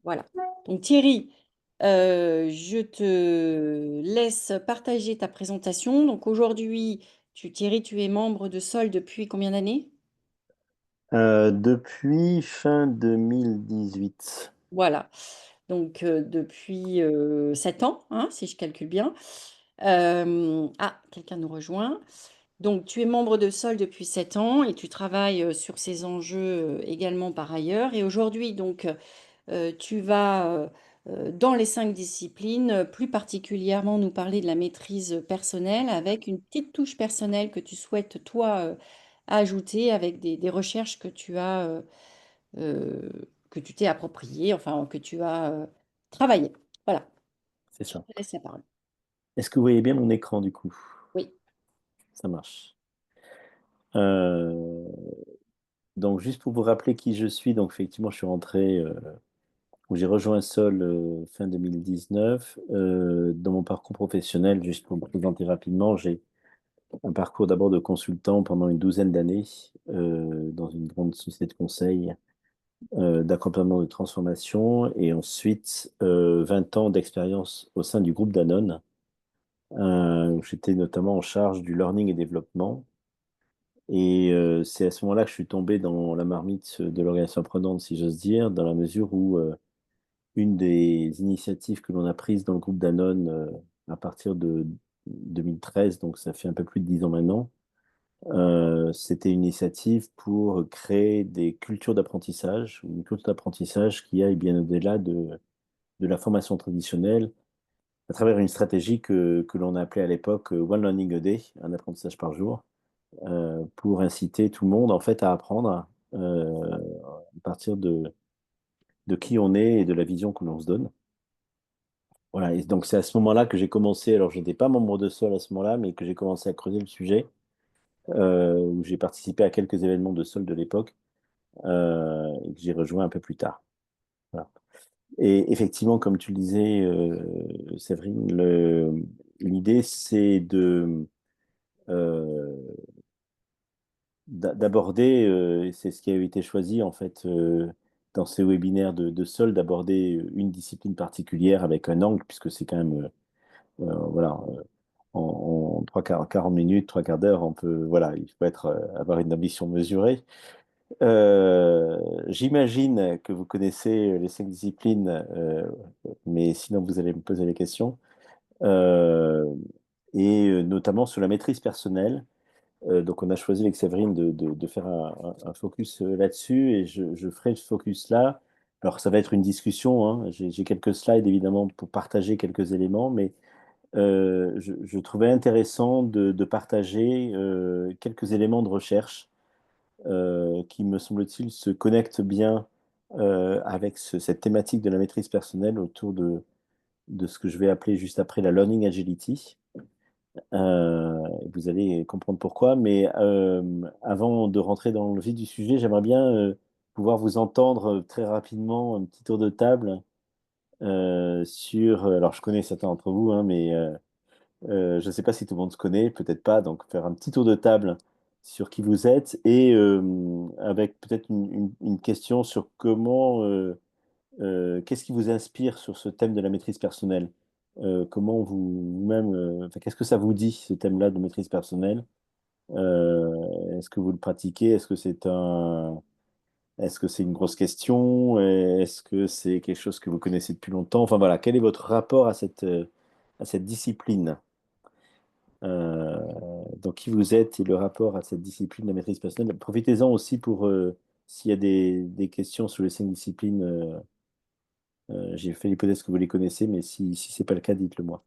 Voilà. Donc Thierry, je te laisse partager ta présentation. Donc aujourd'hui, Thierry, tu es membre de Sol depuis combien d'années? Depuis fin 2018. Voilà. Donc depuis 7 ans, hein, si je calcule bien. Quelqu'un nous rejoint. Donc tu es membre de Sol depuis 7 ans et tu travailles sur ces enjeux également par ailleurs. Et aujourd'hui, donc, tu vas, dans les 5 disciplines, plus particulièrement nous parler de la maîtrise personnelle avec une petite touche personnelle que tu souhaites, toi, ajouter avec des recherches euh, que tu t'es appropriées, enfin, que tu as travaillé. Voilà, C'est je ça. te laisse la parole. Est-ce que vous voyez bien mon écran du coup? Oui. Ça marche. Euh, donc juste pour vous rappeler qui je suis, donc effectivement je suis rentré, ou j'ai rejoint Sol fin 2019. Dans mon parcours professionnel, juste pour me présenter rapidement, j'ai un parcours d'abord de consultant pendant une douzaine d'années dans une grande société de conseil d'accompagnement de transformation et ensuite 20 ans d'expérience au sein du groupe Danone. Où j'étais notamment en charge du learning et développement. Et c'est à ce moment-là que je suis tombé dans la marmite de l'organisation apprenante, si j'ose dire, dans la mesure où une des initiatives que l'on a prises dans le groupe Danone à partir de 2013, donc ça fait un peu plus de 10 ans maintenant, c'était une initiative pour créer des cultures d'apprentissage, une culture d'apprentissage qui aille bien au-delà de la formation traditionnelle à travers une stratégie que l'on a appelée à l'époque One Learning a Day, un apprentissage par jour, pour inciter tout le monde en fait à apprendre à partir de qui on est et de la vision que l'on se donne. Voilà, et donc c'est à ce moment-là que j'ai commencé, alors je n'étais pas membre de Sol à ce moment-là, mais que j'ai commencé à creuser le sujet, où j'ai participé à quelques événements de Sol de l'époque, et que j'ai rejoint un peu plus tard. Voilà. Et effectivement, comme tu le disais, Séverine, l'idée c'est euh, d'aborder, et c'est ce qui a été choisi en fait dans ces webinaires de Sol, d'aborder une discipline particulière avec un angle, puisque c'est quand même, voilà, en 40 minutes, trois quarts d'heure, on peut, voilà, il faut avoir une ambition mesurée. J'imagine que vous connaissez les 5 disciplines, mais sinon vous allez me poser les questions. Euh, et notamment sur la maîtrise personnelle. Donc, on a choisi avec Séverine de faire un focus là-dessus et je ferai ce focus-là. Alors, ça va être une discussion, hein. J'ai quelques slides évidemment pour partager quelques éléments, mais je trouvais intéressant de partager quelques éléments de recherche qui, me semble-t-il, se connectent bien avec cette thématique de la maîtrise personnelle autour de ce que je vais appeler juste après la Learning Agility. Vous allez comprendre pourquoi, mais avant de rentrer dans le vif du sujet, j'aimerais bien pouvoir vous entendre très rapidement un petit tour de table sur. Alors, je connais certains d'entre vous, hein, mais je ne sais pas si tout le monde se connaît, peut-être pas. Donc, faire un petit tour de table sur qui vous êtes et avec peut-être une question sur comment qu'est-ce qui vous inspire sur ce thème de la maîtrise personnelle? Comment vous-même, enfin, qu'est-ce que ça vous dit, ce thème-là de maîtrise personnelle? Est-ce que vous le pratiquez? Est-ce que c'est une grosse question? Est-ce que c'est quelque chose que vous connaissez depuis longtemps? Enfin voilà, quel est votre rapport à cette discipline? Donc, qui vous êtes et le rapport à cette discipline de la maîtrise personnelle? Profitez-en aussi pour, s'il y a des questions sur les 5 disciplines. J'ai fait l'hypothèse que vous les connaissez, mais si ce n'est pas le cas, dites-le moi.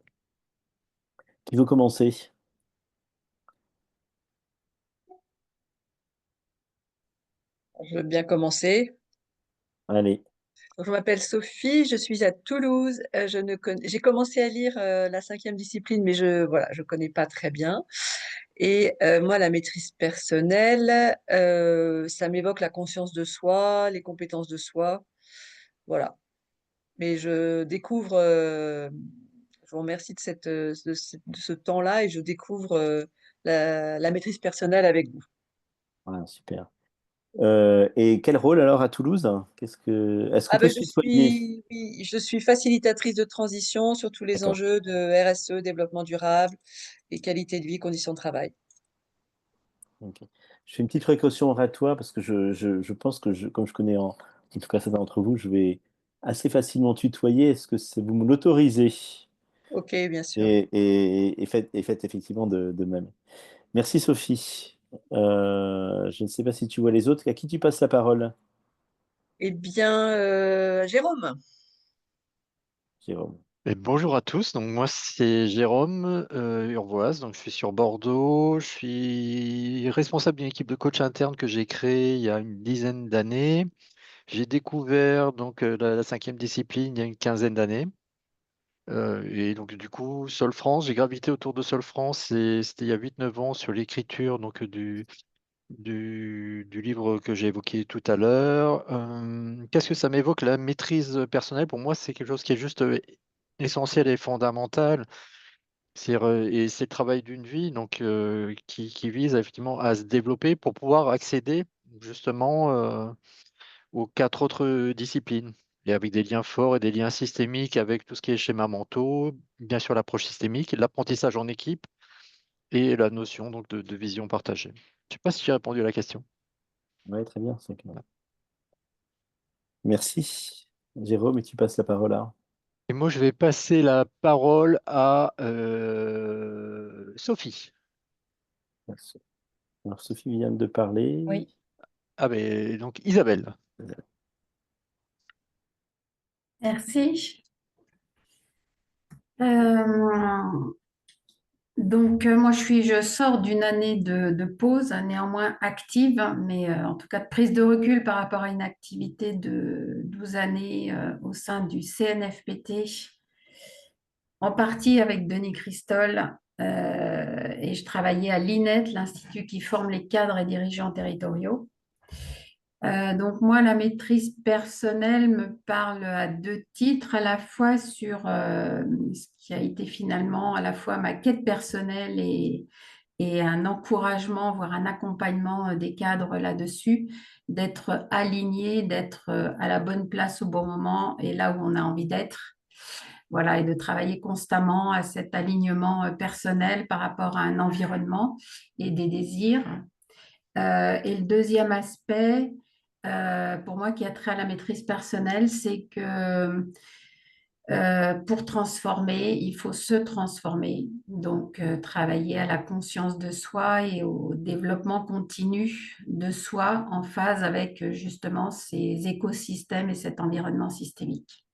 Qui veut commencer? Je veux bien commencer. Allez, Donc, je m'appelle Sophie, je suis à Toulouse. J'ai commencé à lire la 5e discipline, mais je connais pas très bien. Et moi, la maîtrise personnelle, ça m'évoque la conscience de soi, les compétences de soi, voilà. Mais je découvre, je vous remercie de ce temps-là et je découvre la maîtrise personnelle avec vous. voilà, super. Et quel rôle alors à Toulouse? Est-ce qu'on Ah peut ben, se tutoyer? oui, je suis facilitatrice de transition sur tous les D'accord. enjeux de RSE, développement durable et qualité de vie, conditions de travail. Ok. Je fais une petite précaution oratoire parce que je pense que comme je connais en tout cas certains d'entre vous, je vais assez facilement tutoyer. Est-ce que vous me l'autorisez? Ok, bien sûr. Et faites effectivement de même. Merci Sophie. Je ne sais pas si tu vois les autres. À qui tu passes la parole, Eh bien, Jérôme. Jérôme? Et bonjour à tous, donc moi c'est Jérôme Urvoas, donc je suis sur Bordeaux, je suis responsable d'une équipe de coach interne que j'ai créée il y a une dizaine d'années. J'ai découvert donc la cinquième discipline il y a une quinzaine d'années. Et donc du coup, Sol France, j'ai gravité autour de Sol France et c'était il y a 8 9 ans sur l'écriture donc du livre que j'ai évoqué tout à l'heure. Qu'est-ce que ça m'évoque? La maîtrise personnelle, pour moi, c'est quelque chose qui est juste essentiel et fondamental. Et c'est le travail d'une vie donc, qui vise effectivement à se développer pour pouvoir accéder justement aux 4 autres disciplines. Et avec des liens forts et des liens systémiques avec tout ce qui est schéma mentaux, bien sûr l'approche systémique, l'apprentissage en équipe et la notion donc, de vision partagée. Je ne sais pas si j'ai répondu à la question. Oui, très bien, c'est clair. Merci. Jérôme, et tu passes la parole à Et moi, je vais passer la parole à Sophie. Alors, Sophie vient de parler. Oui. Ah, mais donc Isabelle. Merci. Euh, moi, je sors d'une année de pause, néanmoins active, mais en tout cas de prise de recul par rapport à une activité de 12 années au sein du CNFPT, en partie avec Denis Christol, et je travaillais à l'INET, l'institut qui forme les cadres et dirigeants territoriaux. Donc moi, la maîtrise personnelle me parle à deux titres, à la fois sur ce qui a été finalement à la fois ma quête personnelle et un encouragement, voire un accompagnement des cadres là-dessus, d'être aligné, d'être à la bonne place au bon moment et là où on a envie d'être. Voilà, et de travailler constamment à cet alignement personnel par rapport à un environnement et des désirs. Et le deuxième aspect, pour moi, qui a trait à la maîtrise personnelle, c'est que pour transformer, il faut se transformer. Donc, travailler à la conscience de soi et au développement continu de soi en phase avec justement ces écosystèmes et cet environnement systémique.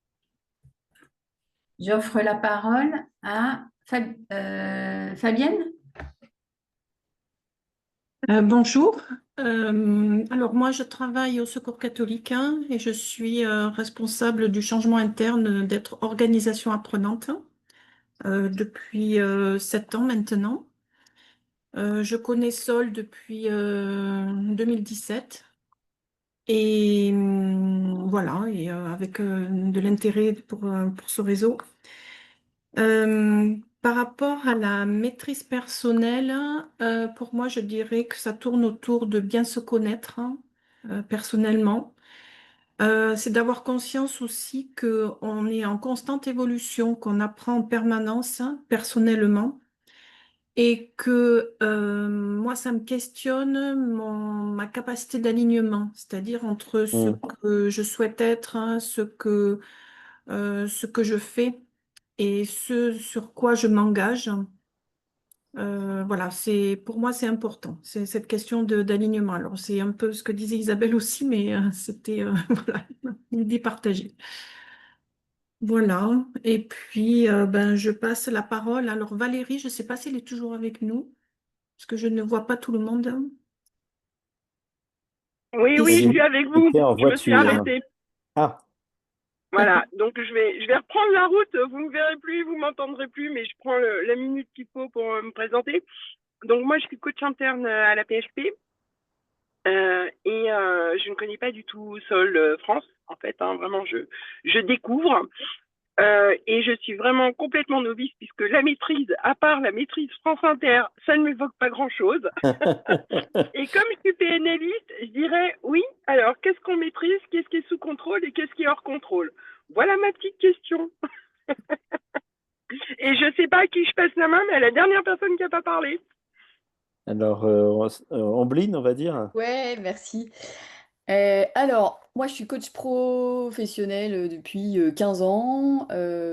J'offre la parole à Fabienne. Bonjour. Alors moi, je travaille au Secours catholique hein, et je suis responsable du changement interne d'être organisation apprenante depuis 7 ans maintenant. Je connais Sol depuis 2017 et voilà, et avec de l'intérêt pour ce réseau. Par rapport à la maîtrise personnelle, pour moi, je dirais que ça tourne autour de bien se connaître hein, personnellement. C'est d'avoir conscience aussi qu'on est en constante évolution, qu'on apprend en permanence hein, personnellement et que moi, ça me questionne ma capacité d'alignement, c'est-à-dire entre ce Hmm. que je souhaite être, hein, ce que je fais et ce sur quoi je m'engage. Voilà, pour moi, c'est important. C'est cette question d'alignement. Alors, c'est un peu ce que disait Isabelle aussi, mais c'était voilà, une idée partagée. Voilà. Et puis, ben, je passe la parole. Alors, Valérie, je ne sais pas si elle est toujours avec nous, parce que je ne vois pas tout le monde. Oui, Et oui, je si... suis avec vous. J'étais en Je me suis voiture. arrêtée. Ah, Voilà, donc je vais reprendre la route. Vous me verrez plus, vous m'entendrez plus, mais je prends la minute qu'il faut pour me présenter. Donc moi, je suis coach interne à la PHP et je ne connais pas du tout Sol France, en fait. Hein, vraiment, je découvre. Et je suis vraiment complètement novice puisque la maîtrise, à part la maîtrise France Inter, ça ne m'évoque pas grand-chose. Et comme je suis PNListe, je dirais oui, alors qu'est-ce qu'on maîtrise, qu'est-ce qui est sous contrôle et qu'est-ce qui est hors contrôle? Voilà ma petite question. Et je sais pas à qui je passe la main, mais à la dernière personne qui n'a pas parlé. Alors, Ambline, on va dire. Ouais, merci. Alors, moi, je suis coach professionnel depuis 15 ans,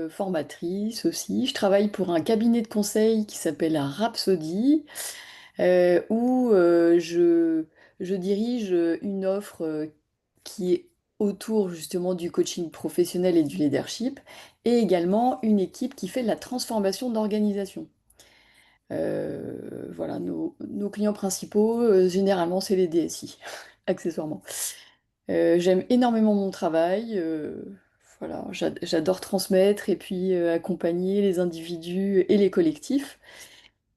formatrice aussi. Je travaille pour un cabinet de conseil qui s'appelle Rhapsody, où je dirige une offre qui est autour justement du coaching professionnel et du leadership, et également une équipe qui fait de la transformation d'organisation. Voilà, nos clients principaux, généralement, c'est les DSI, accessoirement. J'aime énormément mon travail. Voilà, j'adore transmettre et puis accompagner les individus et les collectifs.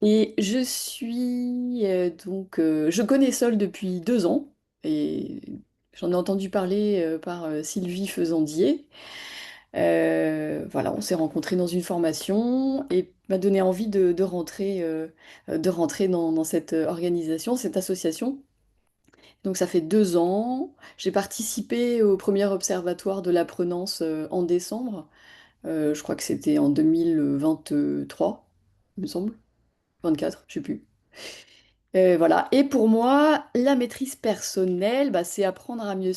Et je connais Sol depuis 2 ans et j'en ai entendu parler par Sylvie Faisandier. Voilà, on s'est rencontrés dans une formation et m'a donné envie de rentrer dans cette organisation, cette association. Donc ça fait 2 ans. J'ai participé au premier observatoire de l'apprenance en décembre. Je crois que c'était en 2023, il me semble. 24, je sais plus. Voilà. Et pour moi, la maîtrise personnelle, bah, c'est apprendre à mieux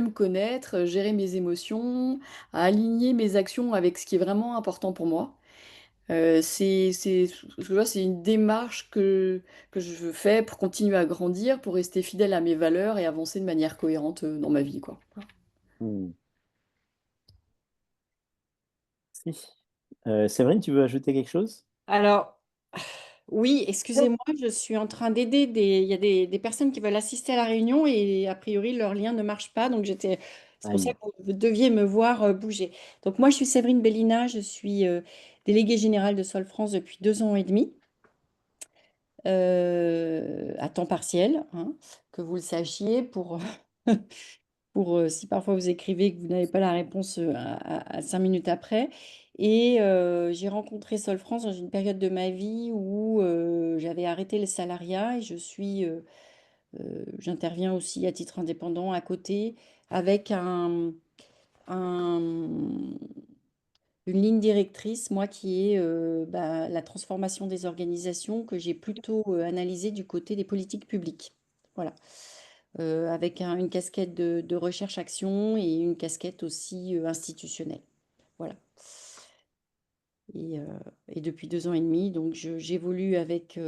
me connaître, gérer mes émotions, à aligner mes actions avec ce qui est vraiment important pour moi. Je vois, c'est une démarche que je fais pour continuer à grandir, pour rester fidèle à mes valeurs et avancer de manière cohérente dans ma vie, quoi. Hmm. Si. Séverine, tu veux ajouter quelque chose? Alors, oui, excusez-moi, je suis en train d'aider il y a des personnes qui veulent assister à la réunion et a priori leur lien ne marche pas, donc c'est pour ça Aïe. que vous deviez me voir bouger. Donc moi, je suis Séverine Bellina, je suis déléguée générale de Sol France depuis 2 ans et demi, à temps partiel, hein, que vous le sachiez si parfois vous écrivez et que vous n'avez pas la réponse à 5 minutes après. Et j'ai rencontré Sol France dans une période de ma vie où j'avais arrêté le salariat et j'interviens aussi à titre indépendant à côté avec un- une ligne directrice, moi, qui est la transformation des organisations que j'ai plutôt analysée du côté des politiques publiques. Voilà. Avec une casquette de recherche-action et une casquette aussi institutionnelle. Voilà. Et, euh, et depuis 2 ans et demi, donc j'évolue avec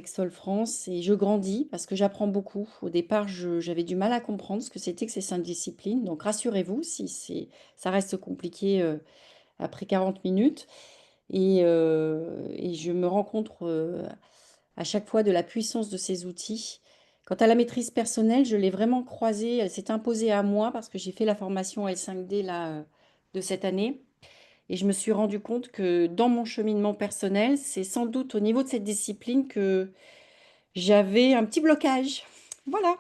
Sol France et je grandis parce que j'apprends beaucoup. Au départ, j'avais du mal à comprendre ce que c'était que ces 5 disciplines. Donc rassurez-vous, si ça reste compliqué après 40 minutes. Et je me rends compte à chaque fois de la puissance de ces outils. Quant à la maîtrise personnelle, je l'ai vraiment croisée, elle s'est imposée à moi parce que j'ai fait la formation L5D là, de cette année. Et je me suis rendu compte que dans mon cheminement personnel, c'est sans doute au niveau de cette discipline que j'avais un petit blocage. Voilà.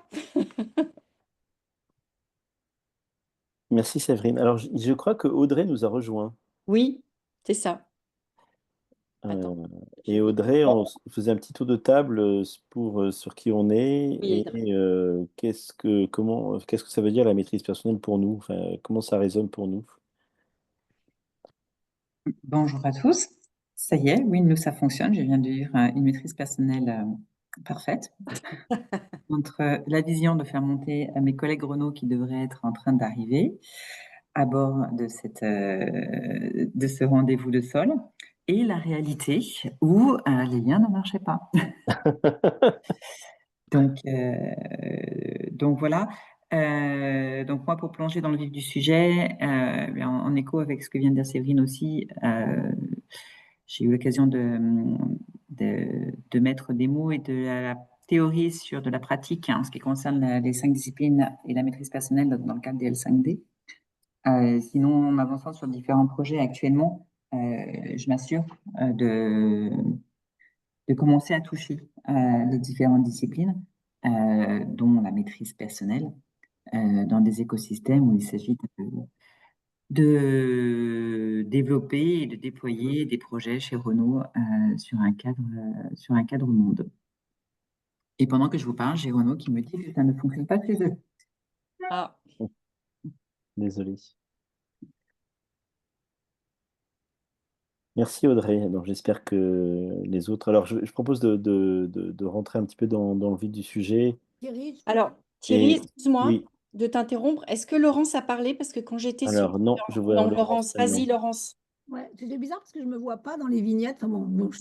Merci Séverine. Alors, je crois que Audrey nous a rejoint. Oui, c'est ça. Euh, Attends, je et vais. Audrey, on faisait un petit tour de table pour sur qui on est Oui, et qu'est-ce que ça veut dire la maîtrise personnelle pour nous? Enfin, comment ça résonne pour nous? Bonjour à tous. Ça y est, oui, nous, ça fonctionne. Je viens de dire une maîtrise personnelle parfaite. Entre la vision de faire monter mes collègues Renault qui devraient être en train d'arriver à bord de ce rendez-vous de sol et la réalité où les liens ne marchaient pas. Donc voilà. Donc moi, pour plonger dans le vif du sujet, en écho avec ce que vient de dire Séverine aussi, j'ai eu l'occasion de mettre des mots et de la théorie sur de la pratique en ce qui concerne les 5 disciplines et la maîtrise personnelle dans le cadre des L5D. Sinon, en avançant sur différents projets actuellement, je m'assure de commencer à toucher les différentes disciplines, dont la maîtrise personnelle, dans des écosystèmes où il s'agit de développer et de déployer des projets chez Renault sur un cadre monde. Et pendant que je vous parle, j'ai Renault qui me dit que ça ne fonctionne pas chez eux. Ah, Désolé. Merci Audrey. Donc j'espère que les autres. Alors je propose de rentrer un petit peu dans le vif du sujet. Thierry, alors Thierry, Et excuse-moi oui, de t'interrompre. Est-ce que Laurence a parlé? Parce que quand j'étais sur... alors non, je vois Non, Laurence Laurence, vas-y, seulement. Laurence. ouais, c'était bizarre parce que je me vois pas dans les vignettes. Enfin bon, donc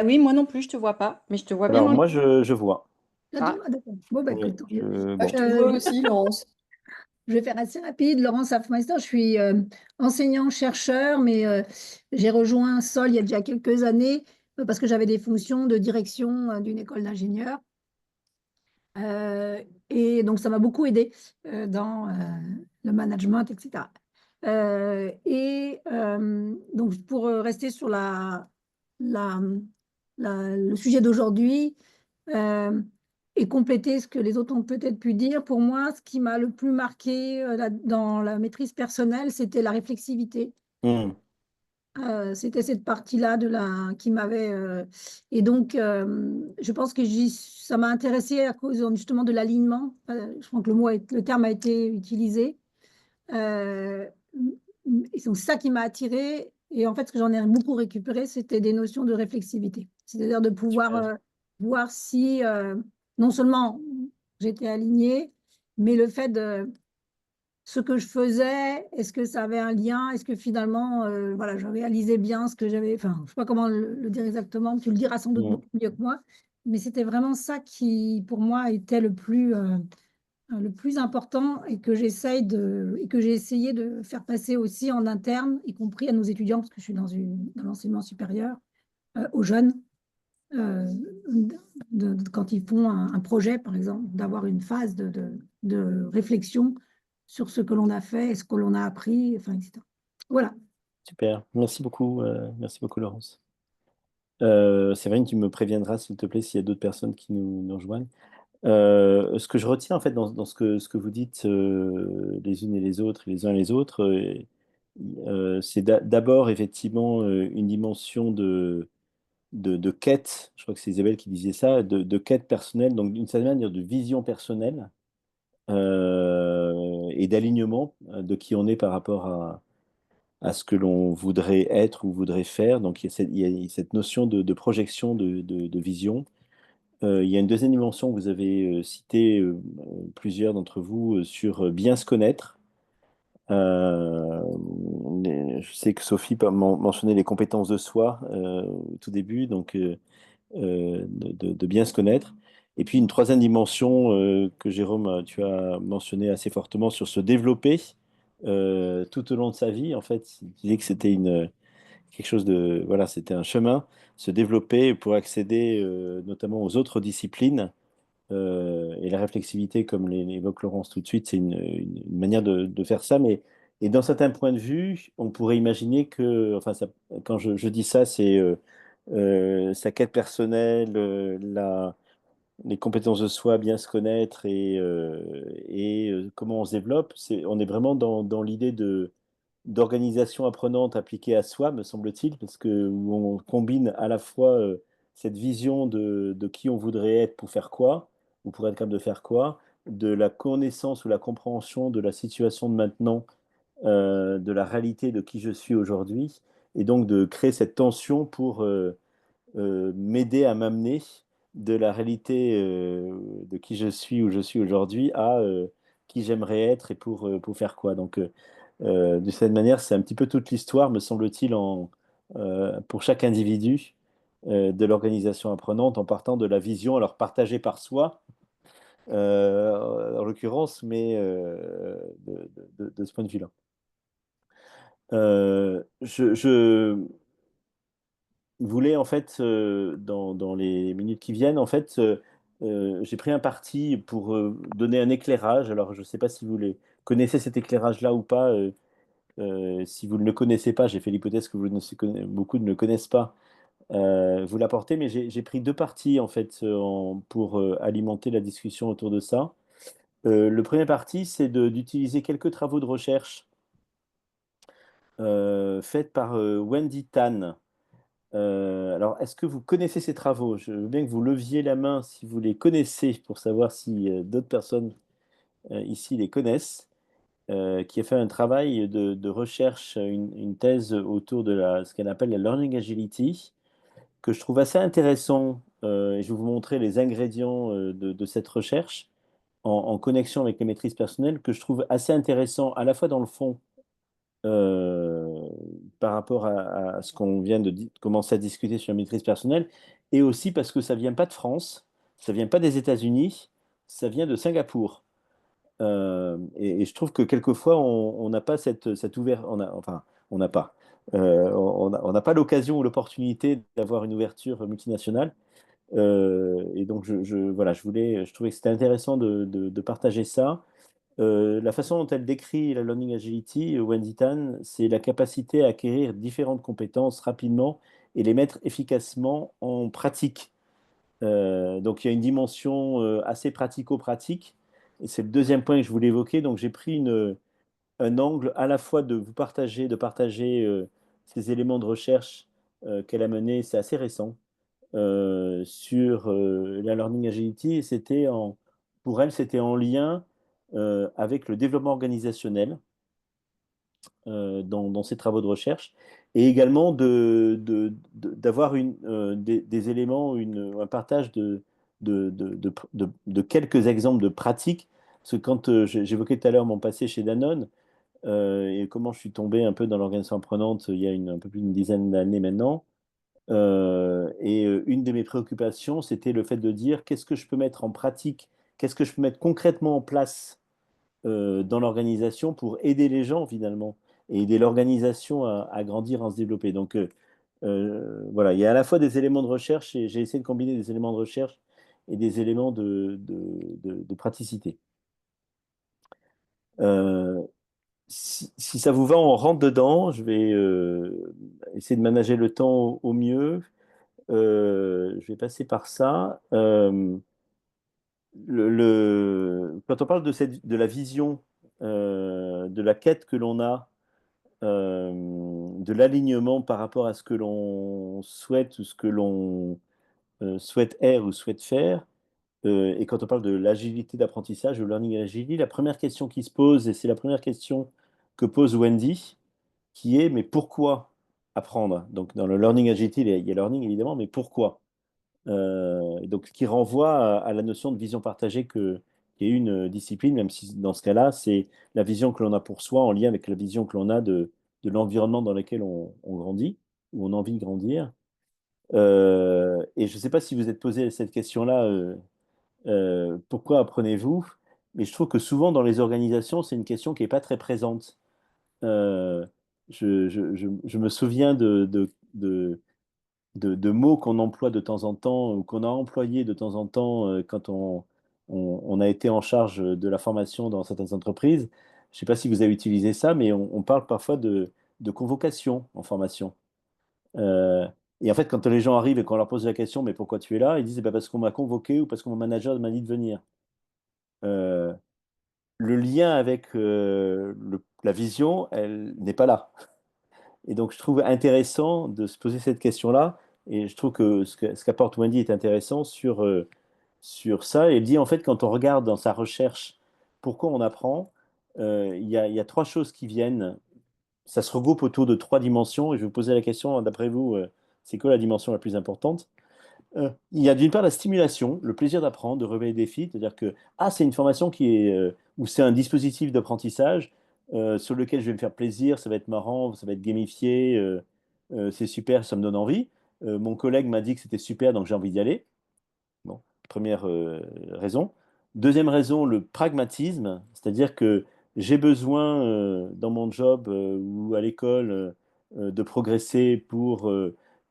Oui, moi non plus, je te vois pas, mais je te vois bien Alors dans les... moi je vois. Ah, Ah, d'accord. Bon, bah Oui, écoute, tant mieux. Bah, je te Euh, vois aussi, Laurence. je vais faire assez rapide. Laurence Hafmeister, je suis enseignant-chercheur, mais j'ai rejoint Sol il y a déjà quelques années parce que j'avais des fonctions de direction d'une école d'ingénieurs. Et donc, ça m'a beaucoup aidé dans le management, etc. Donc, pour rester sur la, le sujet d'aujourd'hui et compléter ce que les autres ont peut-être pu dire, pour moi, ce qui m'a le plus marqué dans la maîtrise personnelle, c'était la réflexivité. Hmm. C'était cette partie-là qui m'avait. Et donc, je pense que ça m'a intéressée à cause justement de l'alignement. Je crois que le terme a été utilisé. Euh, et donc, c'est ça qui m'a attirée. Et en fait, ce que j'en ai beaucoup récupéré, c'était des notions de réflexivité. C'est-à-dire de pouvoir Super. voir si non seulement j'étais alignée, mais le fait de ce que je faisais, est-ce que ça avait un lien? Est-ce que finalement, voilà, je réalisais bien ce que j'avais, enfin, je ne sais pas comment le dire exactement, tu le diras sans doute Hmm. beaucoup mieux que moi, mais c'était vraiment ça qui, pour moi, était le plus important et que j'ai essayé de faire passer aussi en interne, y compris à nos étudiants, parce que je suis dans l'enseignement supérieur, aux jeunes, euh, quand ils font un projet, par exemple, d'avoir une phase de réflexion sur ce que l'on a fait et ce que l'on a appris, enfin, etc. Voilà. Super. Merci beaucoup Laurence. Séverine, tu me préviendras s'il te plaît s'il y a d'autres personnes qui nous rejoignent. Ce que je retiens en fait dans ce que vous dites les unes et les autres et les uns et les autres, c'est d'abord effectivement une dimension de quête, je crois que c'est Isabelle qui disait ça, de quête personnelle, donc d'une certaine manière de vision personnelle et d'alignement de qui on est par rapport à ce que l'on voudrait être ou voudrait faire. Donc il y a cette notion de projection, de vision. Il y a une deuxième dimension que vous avez cité plusieurs d'entre vous sur bien se connaître. Je sais que Sophie mentionnait les compétences de soi au tout début, donc de bien se connaître. Et puis une troisième dimension que Jérôme, tu as mentionné assez fortement sur se développer tout au long de sa vie. En fait, tu disais que c'était quelque chose de, voilà, c'était un chemin, se développer pour accéder notamment aux autres disciplines. Et la réflexivité, comme l'évoque Laurence tout de suite, c'est une manière de faire ça. Mais et d'un certain point de vue, on pourrait imaginer que, enfin, quand je dis ça, c'est sa quête personnelle, les compétences de soi, bien se connaître et comment on se développe. On est vraiment dans l'idée d'organisation apprenante appliquée à soi, me semble-t-il, parce que où on combine à la fois cette vision de qui on voudrait être pour faire quoi, ou pour être capable de faire quoi, de la connaissance ou la compréhension de la situation de maintenant, de la réalité de qui je suis aujourd'hui, et donc de créer cette tension pour m'aider à m'amener de la réalité de qui je suis ou je suis aujourd'hui à qui j'aimerais être et pour faire quoi. Donc, de cette manière, c'est un petit peu toute l'histoire, me semble-t-il, pour chaque individu de l'organisation apprenante en partant de la vision, alors partagée par soi, en l'occurrence, mais de ce point de vue-là. Je voulais, en fait, dans les minutes qui viennent, en fait, j'ai pris un parti pour donner un éclairage. Alors, je ne sais pas si connaissez cet éclairage-là ou pas. Si vous ne le connaissez pas, j'ai fait l'hypothèse que beaucoup ne le connaissent pas, vous l'apportez, mais j'ai pris deux parties en fait pour alimenter la discussion autour de ça. Le premier parti, c'est d'utiliser quelques travaux de recherche faite par Wendy Tan. Alors, est-ce que vous connaissez ces travaux? Je veux bien que vous leviez la main si vous les connaissez pour savoir si d'autres personnes ici les connaissent, qui a fait un travail de recherche, une thèse autour de ce qu'elle appelle la Learning Agility, que je trouve assez intéressant. Et je vais vous montrer les ingrédients de cette recherche en connexion avec les maîtrises personnelles, que je trouve assez intéressant à la fois dans le fond euh, par rapport à ce qu'on vient de commencer à discuter sur la maîtrise personnelle, et aussi parce que ça vient pas de France, ça vient pas des États-Unis, ça vient de Singapour. Et je trouve que quelquefois, on n'a pas cette ouverture, enfin, on n'a pas. On n'a pas l'occasion ou l'opportunité d'avoir une ouverture multinationale. Et donc, voilà, je trouvais que c'était intéressant de partager ça. La façon dont elle décrit la Learning Agility, Wendy Tan, c'est la capacité à acquérir différentes compétences rapidement et les mettre efficacement en pratique. Donc il y a une dimension assez pratico-pratique. Et c'est le deuxième point que je voulais évoquer. Donc j'ai pris un angle à la fois de partager ces éléments de recherche qu'elle a menés, c'est assez récent, sur la Learning Agility. Et pour elle, c'était en lien avec le développement organisationnel dans ses travaux de recherche, et également d'avoir des éléments, un partage de quelques exemples de pratiques. Parce que quand j'évoquais tout à l'heure mon passé chez Danone, et comment je suis tombé un peu dans l'organisation apprenante il y a un peu plus d'une dizaine d'années maintenant, et une de mes préoccupations, c'était le fait de dire qu'est-ce que je peux mettre en pratique, qu'est-ce que je peux mettre concrètement en place dans l'organisation pour aider les gens finalement et aider l'organisation à grandir, à se développer. Donc voilà, il y a à la fois des éléments de recherche et j'ai essayé de combiner des éléments de recherche et des éléments de praticité. Euh, si ça vous va, on rentre dedans. Je vais essayer de manager le temps au mieux. Je vais passer par ça. Quand on parle de la vision, de la quête que l'on a, de l'alignement par rapport à ce que l'on souhaite ou ce que l'on souhaite être ou souhaite faire, et quand on parle de l'agilité d'apprentissage, le learning agility, la première question qui se pose, et c'est la première question que pose Wendy, qui est mais pourquoi apprendre? Donc dans le learning agility, il y a learning évidemment, mais pourquoi? Donc, qui renvoie à la notion de vision partagée qui est une discipline, même si dans ce cas-là, c'est la vision que l'on a pour soi en lien avec la vision que l'on a de l'environnement dans lequel on grandit, ou on a envie de grandir. Et je ne sais pas si vous êtes posé cette question-là, pourquoi apprenez-vous? Mais je trouve que souvent dans les organisations, c'est une question qui n'est pas très présente. Euh, je me souviens de mots qu'on emploie de temps en temps ou qu'on a employés de temps en temps quand on a été en charge de la formation dans certaines entreprises. Je ne sais pas si vous avez utilisé ça, mais on parle parfois de convocation en formation. Euh, et en fait, quand les gens arrivent et qu'on leur pose la question, mais pourquoi tu es là? Ils disent, eh ben, parce qu'on m'a convoqué ou parce que mon manager m'a dit de venir. Euh, le lien avec la vision, elle n'est pas là. Et donc, je trouve intéressant de se poser cette question-là. Et je trouve que ce qu'apporte Wendy est intéressant sur ça. Elle dit, en fait, quand on regarde dans sa recherche pourquoi on apprend, il y a trois choses qui viennent. Ça se regroupe autour de trois dimensions. Et je vais vous poser la question, d'après vous, c'est quoi la dimension la plus importante? Il y a d'une part la stimulation, le plaisir d'apprendre, de relever des défis, c'est-à-dire que c'est une formation ou c'est un dispositif d'apprentissage sur lequel je vais me faire plaisir, ça va être marrant, ça va être gamifié, c'est super, ça me donne envie. Mon collègue m'a dit que c'était super, donc j'ai envie d'y aller. Bon, première raison. Deuxième raison, le pragmatisme, c'est-à-dire que j'ai besoin dans mon job ou à l'école de progresser pour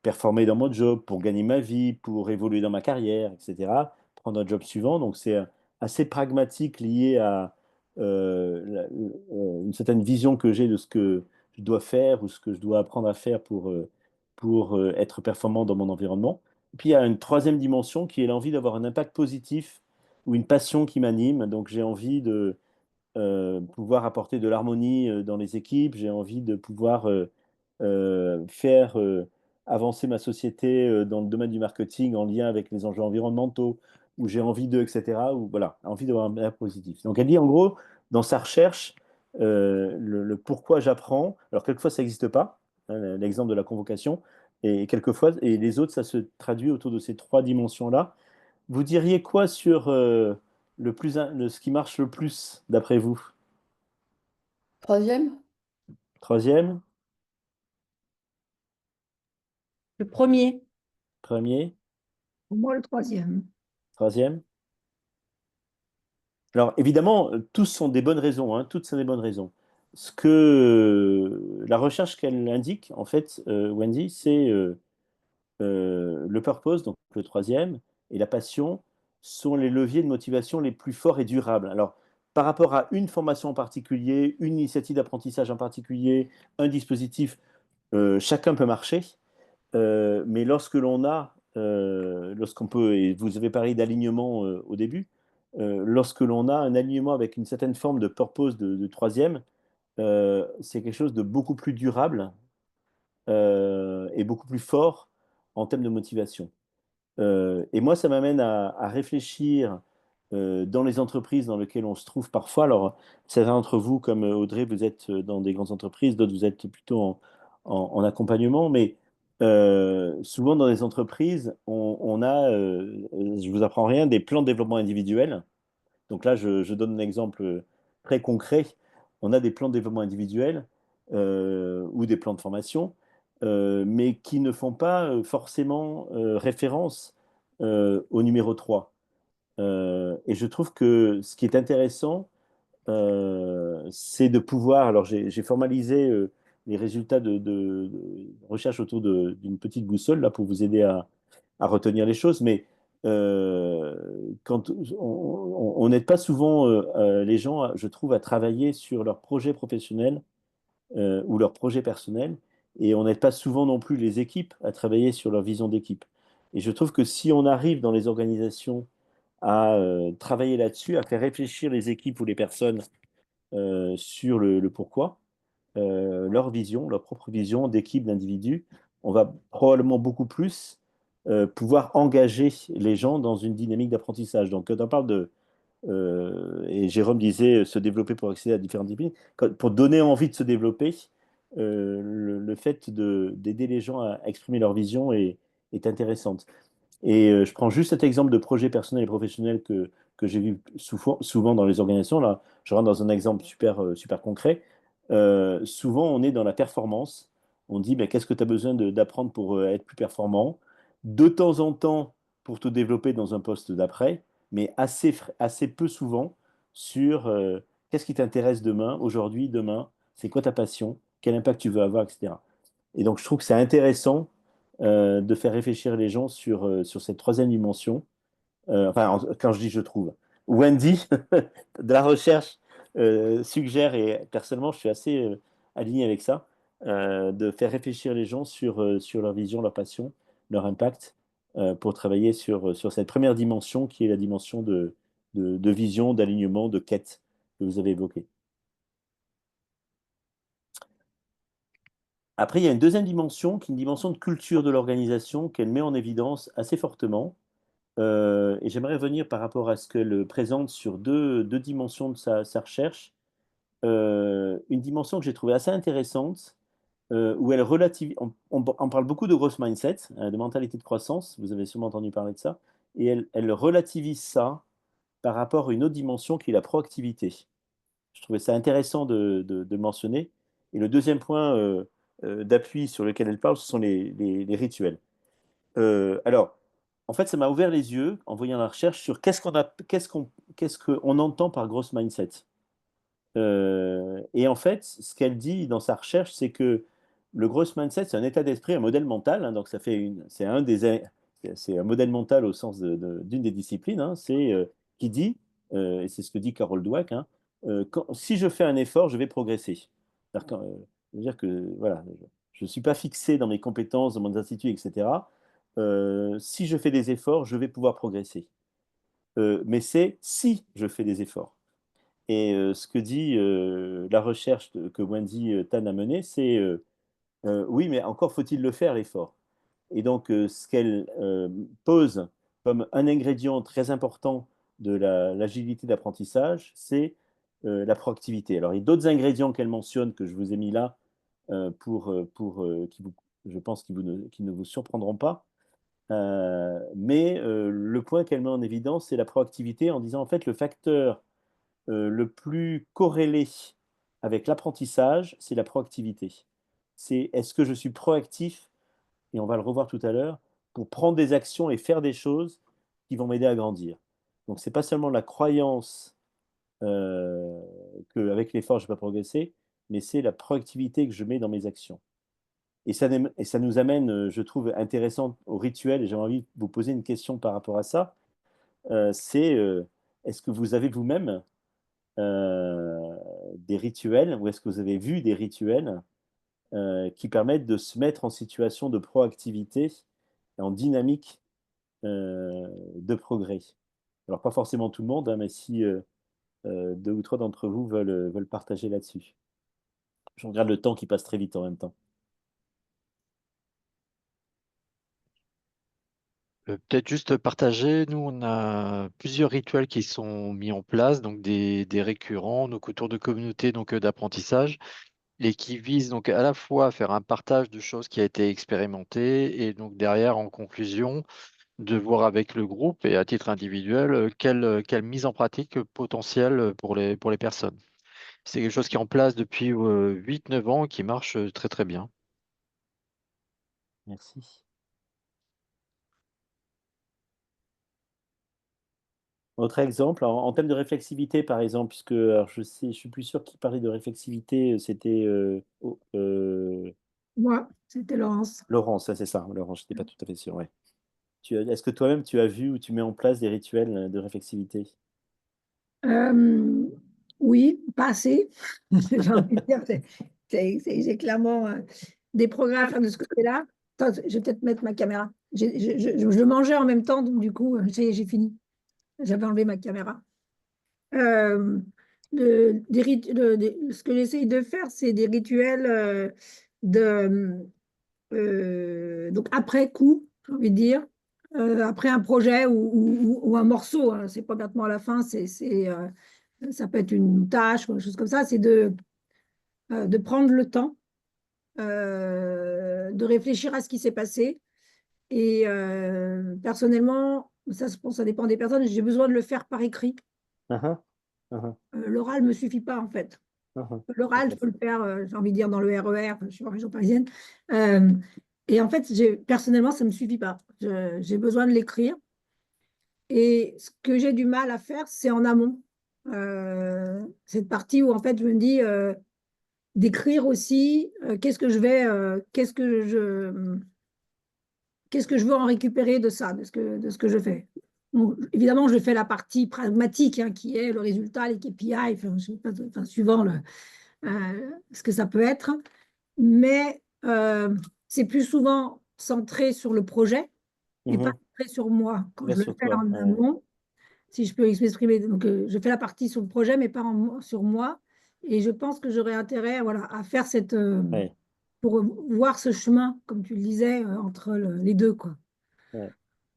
performer dans mon job, pour gagner ma vie, pour évoluer dans ma carrière, etc. Prendre un job suivant. Donc c'est assez pragmatique lié à une certaine vision que j'ai de ce que je dois faire ou ce que je dois apprendre à faire pour être performant dans mon environnement. Puis il y a une troisième dimension qui est l'envie d'avoir un impact positif ou une passion qui m'anime. Donc j'ai envie pouvoir apporter de l'harmonie dans les équipes, j'ai envie de pouvoir faire avancer ma société dans le domaine du marketing en lien avec les enjeux environnementaux, où j'ai envie de, etc., ou voilà, envie d'avoir un impact positif. Donc elle dit en gros, dans sa recherche, le pourquoi j'apprends, alors quelquefois ça n'existe pas, hein, l'exemple de la convocation, et quelquefois, et les autres, ça se traduit autour de ces trois dimensions-là. Vous diriez quoi sur ce qui marche le plus d'après vous? Troisième? Troisième, Le premier. premier, Pour moi, le troisième. troisième. Alors évidemment, tous sont des bonnes raisons, hein, toutes sont des bonnes raisons. Ce que la recherche qu'elle indique, en fait, Wendy, c'est le purpose, donc le troisième, et la passion sont les leviers de motivation les plus forts et durables. Alors, par rapport à une formation en particulier, une initiative d'apprentissage en particulier, un dispositif, chacun peut marcher. Mais lorsque l'on a, lorsqu'on peut, et vous avez parlé d'alignement au début, lorsque l'on a un alignement avec une certaine forme de purpose de troisième, c'est quelque chose de beaucoup plus durable et beaucoup plus fort en termes de motivation. Et moi, ça m'amène à réfléchir dans les entreprises dans lesquelles on se trouve parfois. Alors, certains d'entre vous, comme Audrey, vous êtes dans des grandes entreprises, d'autres, vous êtes plutôt en accompagnement, mais souvent dans les entreprises, on a, je vous apprends rien, des plans de développement individuel. Donc là, je donne un exemple très concret. On a des plans de développement individuel ou des plans de formation, mais qui ne font pas forcément référence au numéro 3. Et je trouve que ce qui est intéressant, c'est de pouvoir. Alors, j'ai formalisé les résultats de recherche autour d'une petite boussole là, pour vous aider à retenir les choses, mais euh, quand on n'aide pas souvent les gens, je trouve, à travailler sur leur projet professionnel ou leur projet personnel, et on n'aide pas souvent non plus les équipes à travailler sur leur vision d'équipe. Et je trouve que si on arrive dans les organisations à travailler là-dessus, à faire réfléchir les équipes ou les personnes sur le pourquoi, leur vision, leur propre vision d'équipe, d'individu, on va probablement beaucoup plus pouvoir engager les gens dans une dynamique d'apprentissage. Donc, quand on parle et Jérôme disait se développer pour accéder à différentes disciplines, pour donner envie de se développer, le fait d'aider les gens à exprimer leur vision est intéressante. Et je prends juste cet exemple de projet personnel et professionnel que j'ai vu souvent dans les organisations. Là, je rentre dans un exemple super concret. Souvent, on est dans la performance. On dit, ben, qu'est-ce que tu as besoin d'apprendre pour être plus performant? De temps en temps, pour te développer dans un poste d'après, mais assez peu souvent sur qu'est-ce qui t'intéresse demain, aujourd'hui, demain, c'est quoi ta passion, quel impact tu veux avoir, etc. Et donc, je trouve que c'est intéressant de faire réfléchir les gens sur cette troisième dimension. Quand je dis je trouve, Wendy, de la recherche, suggère, et personnellement, je suis assez aligné avec ça, de faire réfléchir les gens sur leur vision, leur passion, leur impact, pour travailler sur cette première dimension qui est la dimension de vision, d'alignement, de quête que vous avez évoquée. Après, il y a une deuxième dimension qui est une dimension de culture de l'organisation qu'elle met en évidence assez fortement. Et j'aimerais revenir par rapport à ce qu'elle présente sur deux dimensions de sa recherche. Une dimension que j'ai trouvée assez intéressante, où elle relativise. On parle beaucoup de growth mindset, de mentalité de croissance, vous avez sûrement entendu parler de ça, et elle relativise ça par rapport à une autre dimension qui est la proactivité. Je trouvais ça intéressant de mentionner. Et le deuxième point d'appui sur lequel elle parle, ce sont les rituels. Alors, en fait, ça m'a ouvert les yeux en voyant la recherche sur qu'est-ce qu'on entend par growth mindset. Et en fait, ce qu'elle dit dans sa recherche, c'est que le growth mindset, c'est un état d'esprit, un modèle mental. Hein, donc, c'est un modèle mental au sens d'une des disciplines. Hein, qui dit, et c'est ce que dit Carol Dweck, hein, si je fais un effort, je vais progresser. C'est-à-dire que voilà, je ne suis pas fixé dans mes compétences, dans mon institut, etc. Si je fais des efforts, je vais pouvoir progresser. Mais c'est si je fais des efforts. Et ce que dit la recherche que Wendy Tan a menée, c'est oui, mais encore faut-il le faire, l'effort. Et donc, ce qu'elle pose comme un ingrédient très important de l'agilité d'apprentissage, c'est la proactivité. Alors, il y a d'autres ingrédients qu'elle mentionne que je vous ai mis là je pense, qui ne vous surprendront pas. Mais le point qu'elle met en évidence, c'est la proactivité en disant, en fait, le facteur le plus corrélé avec l'apprentissage, c'est la proactivité. C'est est-ce que je suis proactif, et on va le revoir tout à l'heure, pour prendre des actions et faire des choses qui vont m'aider à grandir. Donc, c'est pas seulement la croyance qu'avec l'effort, je ne vais pas progresser, mais c'est la proactivité que je mets dans mes actions. Et ça nous amène, je trouve, intéressant au rituel, et j'ai envie de vous poser une question par rapport à ça. C'est est-ce que vous avez vous-même des rituels, ou est-ce que vous avez vu des rituels qui permettent de se mettre en situation de proactivité, en dynamique de progrès? Alors, pas forcément tout le monde, hein, mais si deux ou trois d'entre vous veulent partager là-dessus. Je regarde le temps qui passe très vite en même temps. Peut-être juste partager, nous on a plusieurs rituels qui sont mis en place, donc des récurrents, donc autour de communautés donc d'apprentissage, et qui visent donc à la fois à faire un partage de choses qui a été expérimenté, et donc derrière en conclusion de voir avec le groupe et à titre individuel quelle mise en pratique potentielle pour les personnes. C'est quelque chose qui est en place depuis 8-9 ans, qui marche très très bien. Merci. Autre exemple, en termes de réflexivité, par exemple, puisque alors je suis plus sûr qui parlait de réflexivité, c'était Moi, c'était Laurence. Laurence, ça, c'est ça. Laurence, je n'étais pas tout à fait sûr. Ouais. Est-ce que toi-même tu as vu ou tu mets en place des rituels de réflexivité? Euh, oui, pas assez. J'ai envie de dire, j'ai clairement des progrès à faire de ce côté-là. Attends, je vais peut-être mettre ma caméra. Je mangeais en même temps, donc du coup, j'ai fini. J'avais enlevé ma caméra. Euh, ce que j'essaye de faire, c'est des rituels de, donc après coup, j'ai envie de dire, après un projet ou un morceau, hein, c'est pas complètement à la fin, ça peut être une tâche ou quelque chose comme ça, c'est de prendre le temps, de réfléchir à ce qui s'est passé. Et personnellement, je pense que ça dépend des personnes, j'ai besoin de le faire par écrit. Uh-huh, uh-huh, L'oral ne me suffit pas, en fait. uh-huh. L'oral, je peux le faire, j'ai envie de dire, dans le RER, je suis en région parisienne. Et en fait, personnellement, ça ne me suffit pas. J'ai besoin de l'écrire. Et ce que j'ai du mal à faire, c'est en amont. Cette partie où, en fait, je me dis d'écrire aussi qu'est-ce que je veux en récupérer de ça, de ce que je fais. Donc, évidemment, je fais la partie pragmatique, hein, qui est le résultat, les KPI, enfin, je sais pas, enfin, suivant ce que ça peut être. Mais c'est plus souvent centré sur le projet et pas Mhm. centré sur moi. Quand Bien je le sur fais toi. en Ouais. amont, si je peux m'exprimer, donc je fais la partie sur le projet, mais pas sur moi. Et je pense que j'aurais intérêt, voilà, à faire Ouais. pour voir ce chemin, comme tu le disais, entre les deux, quoi. Ouais.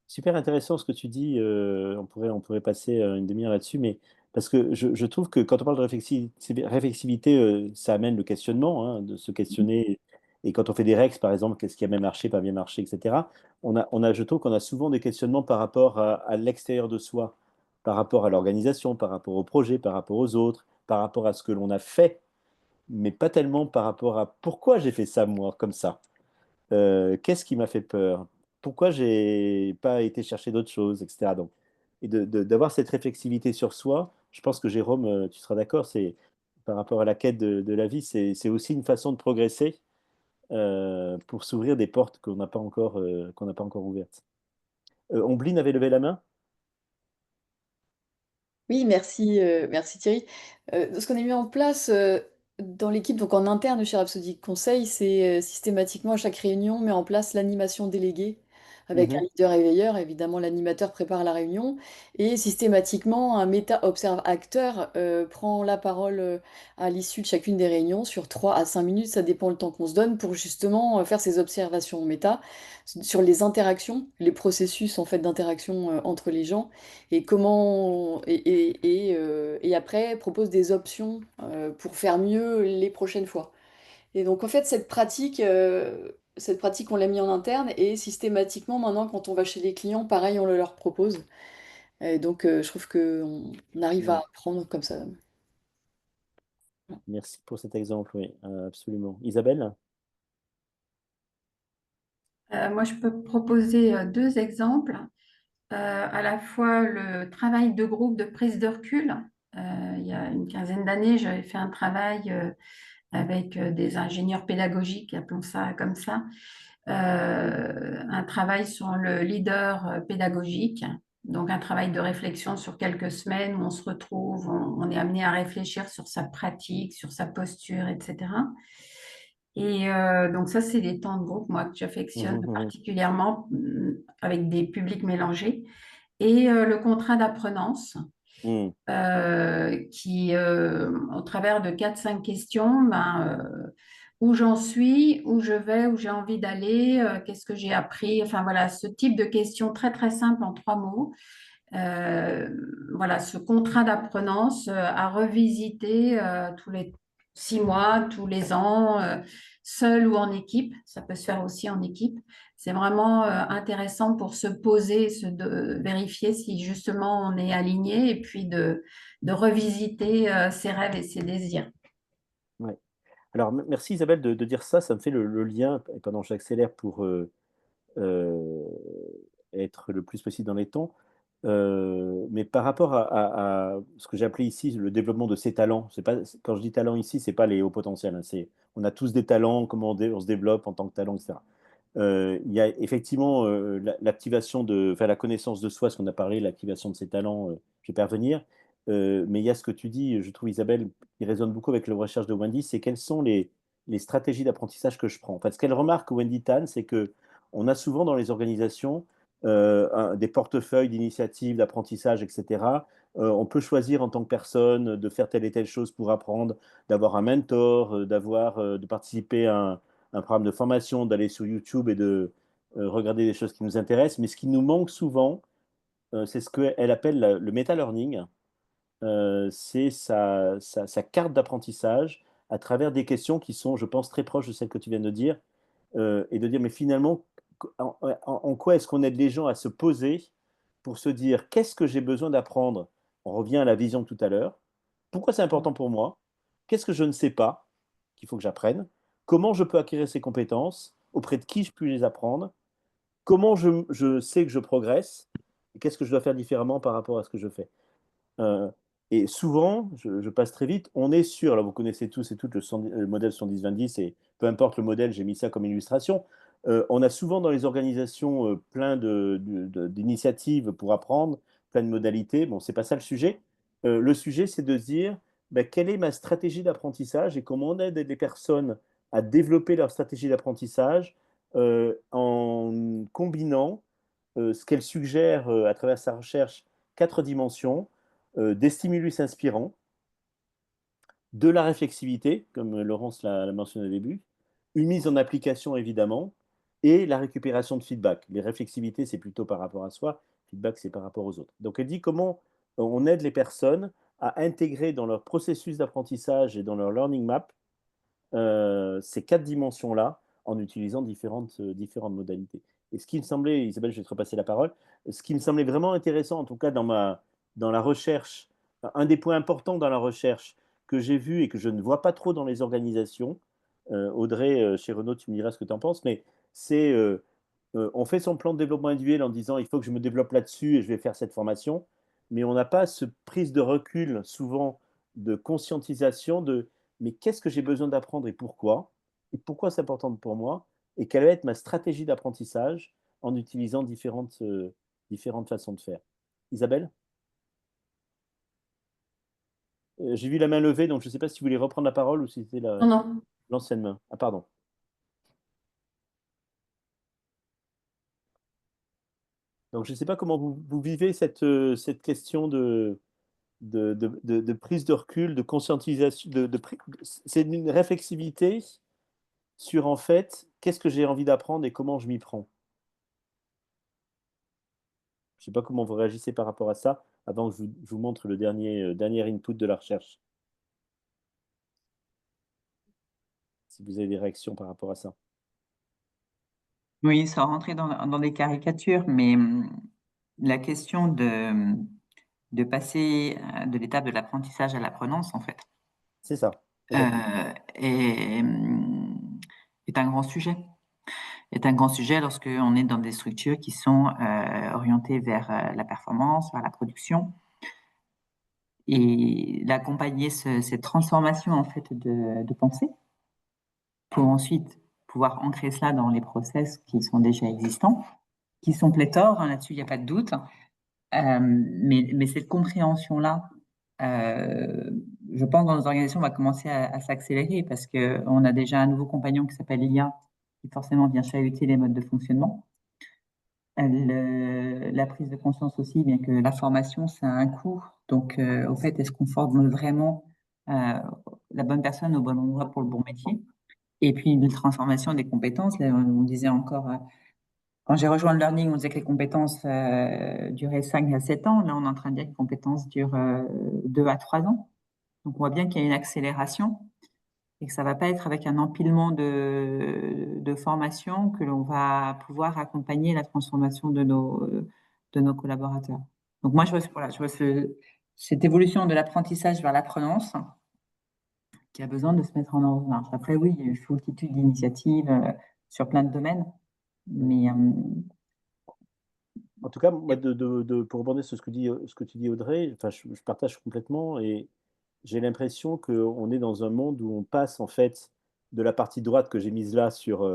Super intéressant ce que tu dis. On pourrait passer une demi-heure là-dessus, mais parce que je trouve que quand on parle de réflexivité, ça amène le questionnement, hein, de se questionner. Et quand on fait des règles, par exemple, qu'est-ce qui a bien marché, pas bien marché, etc. Je trouve qu'on a souvent des questionnements par rapport à l'extérieur de soi, par rapport à l'organisation, par rapport au projet, par rapport aux autres, par rapport à ce que l'on a fait, mais pas tellement par rapport à pourquoi j'ai fait ça, moi, comme ça. Qu'est-ce qui m'a fait peur? Pourquoi j'ai pas été chercher d'autres choses, etc. Donc, et d'avoir cette réflexivité sur soi, je pense que Jérôme, tu seras d'accord, c'est par rapport à la quête de la vie, c'est aussi une façon de progresser pour s'ouvrir des portes qu'on n'a pas encore ouvertes. Ombline avait levé la main? Oui, merci Thierry. Ce qu'on a mis en place dans l'équipe, donc en interne chez Rhapsody Conseil, c'est systématiquement à chaque réunion, on met en place l'animation déléguée. avec un Mhm. leader et veilleur. Évidemment, l'animateur prépare la réunion et systématiquement, un méta-observe-acteur prend la parole à l'issue de chacune des réunions sur 3 à 5 minutes, ça dépend le temps qu'on se donne pour justement faire ces observations méta sur les interactions, les processus en fait d'interaction entre les gens et comment et après propose des options pour faire mieux les prochaines fois. Et donc, en fait, cette pratique, on l'a mis en interne et systématiquement, maintenant, quand on va chez les clients, pareil, on le leur propose. Et donc, je trouve qu'on arrive à Mm. apprendre comme ça. Merci pour cet exemple, oui, absolument. Isabelle? Moi, je peux proposer deux exemples. À la fois le travail de groupe de prise de recul. Il y a une quinzaine d'années, j'avais fait un travail avec des ingénieurs pédagogiques, appelons ça comme ça, un travail sur le leader pédagogique, donc un travail de réflexion sur quelques semaines où on se retrouve, on est amené à réfléchir sur sa pratique, sur sa posture, etc. Et donc ça, c'est des temps de groupe, moi, que j'affectionne Mhm, mhm. particulièrement avec des publics mélangés. Et le contrat d'apprenance, Mm. qui, au travers de 4-5 questions, où j'en suis, où je vais, où j'ai envie d'aller, qu'est-ce que j'ai appris, enfin voilà, ce type de questions très très simples en 3 mots. Euh, voilà, ce contrat d'apprenance à revisiter tous les 6 mois, tous les ans, seul ou en équipe. Ça peut se faire aussi en équipe. C'est vraiment intéressant pour se poser, vérifier si justement on est aligné et puis de revisiter ses rêves et ses désirs. Ouais. Alors, merci Isabelle de dire ça. Ça me fait le lien, pendant que j'accélère pour euh, être le plus possible dans les temps. Mais par rapport à ce que j'ai appelé ici le développement de ses talents, c'est pas, quand je dis talent ici, c'est pas les hauts potentiels, hein, on a tous des talents, comment on se développe en tant que talent, etc. Il y a effectivement l'activation enfin, la connaissance de soi, ce qu'on a parlé, l'activation de ses talents, je vais pas revenir. Mais il y a ce que tu dis, je trouve, Isabelle, qui résonne beaucoup avec la recherche de Wendy, c'est quelles sont les stratégies d'apprentissage que je prends. En fait, ce qu'elle remarque, Wendy Tan, c'est que on a souvent dans les organisations des portefeuilles d'initiatives, d'apprentissage, etc. On peut choisir en tant que personne de faire telle et telle chose pour apprendre, d'avoir un mentor, de participer à un programme de formation, d'aller sur YouTube et de regarder des choses qui nous intéressent. Mais ce qui nous manque souvent, c'est ce qu'elle appelle le meta-learning. C'est sa carte d'apprentissage à travers des questions qui sont, je pense, très proches de celles que tu viens de dire, et de dire, mais finalement, en quoi est-ce qu'on aide les gens à se poser pour se dire, qu'est-ce que j'ai besoin d'apprendre? On revient à la vision de tout à l'heure. Pourquoi c'est important pour moi? Qu'est-ce que je ne sais pas qu'il faut que j'apprenne? Comment je peux acquérir ces compétences? Auprès de qui je puis les apprendre? Comment je sais que je progresse? Et qu'est-ce que je dois faire différemment par rapport à ce que je fais? Euh, et souvent, je passe très vite, on est sûr, alors vous connaissez tous et toutes le modèle 70-20-10, et peu importe le modèle, j'ai mis ça comme illustration. On a souvent dans les organisations plein d'initiatives pour apprendre, plein de modalités. Bon, c'est pas ça le sujet. Le sujet, c'est de se dire ben, quelle est ma stratégie d'apprentissage et comment on aide les personnes à développer leur stratégie d'apprentissage en combinant ce qu'elle suggère à travers sa recherche, 4 dimensions, des stimulus inspirants, de la réflexivité, comme Laurence l'a mentionné au début, une mise en application évidemment, et la récupération de feedback. Les réflexivités, c'est plutôt par rapport à soi, feedback, c'est par rapport aux autres. Donc elle dit comment on aide les personnes à intégrer dans leur processus d'apprentissage et dans leur learning map ces 4 dimensions-là en utilisant différentes modalités. Et ce qui me semblait, Isabelle, je vais te repasser la parole, ce qui me semblait vraiment intéressant, en tout cas dans la recherche, un des points importants dans la recherche que j'ai vu et que je ne vois pas trop dans les organisations, Audrey, chez Renault, tu me diras ce que tu en penses, mais c'est on fait son plan de développement individuel en disant il faut que je me développe là-dessus et je vais faire cette formation, mais on n'a pas ce prise de recul souvent de conscientisation de mais qu'est-ce que j'ai besoin d'apprendre et pourquoi c'est important pour moi, et quelle va être ma stratégie d'apprentissage en utilisant différentes façons de faire. Isabelle, j'ai vu la main levée, donc je ne sais pas si tu voulais reprendre la parole ou si c'était Non, non. l'ancienne main. Ah, pardon. Donc, je ne sais pas comment vous vivez cette question de prise de recul, de conscientisation, c'est une réflexivité sur, en fait, qu'est-ce que j'ai envie d'apprendre et comment je m'y prends. Je ne sais pas comment vous réagissez par rapport à ça, avant que je vous montre le dernier input de la recherche, si vous avez des réactions par rapport à ça. Oui, sans rentrer dans des caricatures, mais la question de passer de l'étape de l'apprentissage à l'apprenance, en fait, C'est ça, complètement. est, est un grand sujet. Est un grand sujet lorsque on est dans des structures qui sont orientées vers la performance, vers la production, et d'accompagner cette transformation en fait de pensée pour ensuite pouvoir ancrer cela dans les process qui sont déjà existants, qui sont pléthores, hein, là-dessus il n'y a pas de doute. Mais cette compréhension-là, euh, je pense dans nos organisations, va commencer à s'accélérer parce qu'on a déjà un nouveau compagnon qui s'appelle IA, qui forcément vient chahuter les modes de fonctionnement. La prise de conscience aussi, bien que la formation, ça a un coût. Donc, au fait, est-ce qu'on forme vraiment euh, la bonne personne au bon endroit pour le bon métier? Et puis, une transformation des compétences. Là, on disait encore, quand j'ai rejoint le learning, on disait que les compétences duraient 5 à 7 ans. Là, on est en train de dire que les compétences durent 2 à 3 ans. Donc, on voit bien qu'il y a une accélération et que ça va pas être avec un empilement de formations que l'on va pouvoir accompagner la transformation de nos collaborateurs. Donc, moi, voilà, je vois cette évolution de l'apprentissage vers l'apprenance qui a besoin de se mettre en ordre. Après, oui, il y a eu une multitude d'initiatives sur plein de domaines, mais En tout cas, moi, pour rebondir sur ce que tu dis, Audrey, enfin, je partage complètement et j'ai l'impression qu'on est dans un monde où on passe en fait de la partie droite que j'ai mise là sur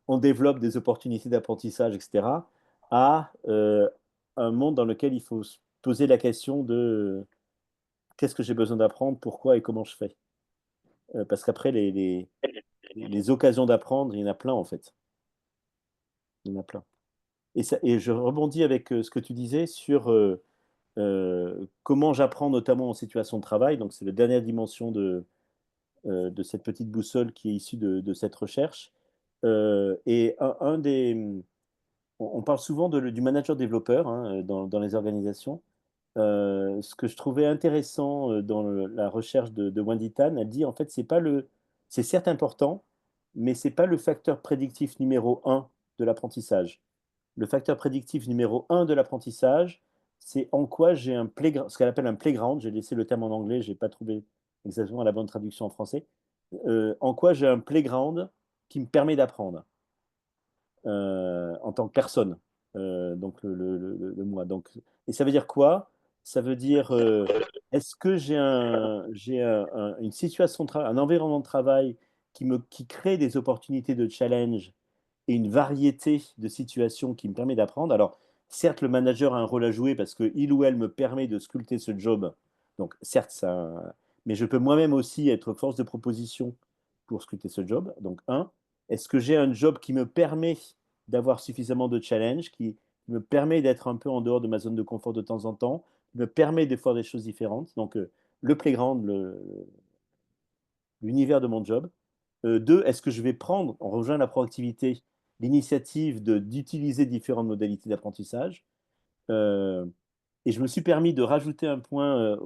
on développe des opportunités d'apprentissage, etc., à un monde dans lequel il faut se poser la question de qu'est-ce que j'ai besoin d'apprendre, pourquoi et comment je fais. Parce qu'après, les occasions d'apprendre, il y en a plein en fait. Il y en a plein. Et je rebondis avec ce que tu disais sur comment j'apprends notamment en situation de travail. Donc, c'est la dernière dimension de cette petite boussole qui est issue de cette recherche. Et on parle souvent du manager développeur hein, dans les organisations. Ce que je trouvais intéressant dans la recherche de Wendy Tan, elle dit en fait, c'est certes important, mais c'est pas le facteur prédictif numéro un de l'apprentissage. Le facteur prédictif numéro un de l'apprentissage, c'est en quoi j'ai un playground, ce qu'elle appelle un playground. J'ai laissé le terme en anglais, j'ai pas trouvé exactement la bonne traduction en français. En quoi j'ai un playground qui me permet d'apprendre en tant que personne. Donc le moi. Donc, et ça veut dire quoi? Ça veut dire est-ce que j'ai une situation de travail, un environnement de travail qui crée des opportunités de challenge et une variété de situations qui me permet d'apprendre. Alors, certes, le manager a un rôle à jouer parce qu'il ou elle me permet de sculpter ce job. Donc, certes, ça. Mais je peux moi-même aussi être force de proposition pour sculpter ce job. Donc, est-ce que j'ai un job qui me permet d'avoir suffisamment de challenge, qui me permet d'être un peu en dehors de ma zone de confort de temps en temps, qui me permet de faire des choses différentes. Donc, le playground, l'univers de mon job. Deux, est-ce que je vais prendre, en rejoignant la proactivité, l'initiative d'utiliser différentes modalités d'apprentissage. Et je me suis permis de rajouter un point,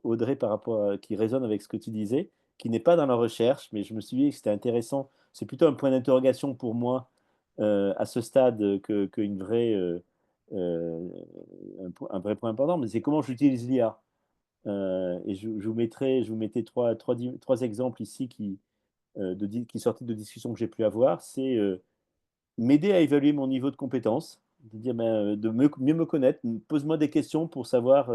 Audrey, par rapport qui résonne avec ce que tu disais, qui n'est pas dans la recherche, mais je me suis dit que c'était intéressant. C'est plutôt un point d'interrogation pour moi à ce stade qu'une vraie, un vrai point important, mais c'est comment j'utilise l'IA. Et je vous mettais trois exemples ici qui sortaient de discussions que j'ai pu avoir. C'est m'aider à évaluer mon niveau de compétence, de dire de mieux me connaître, pose-moi des questions pour savoir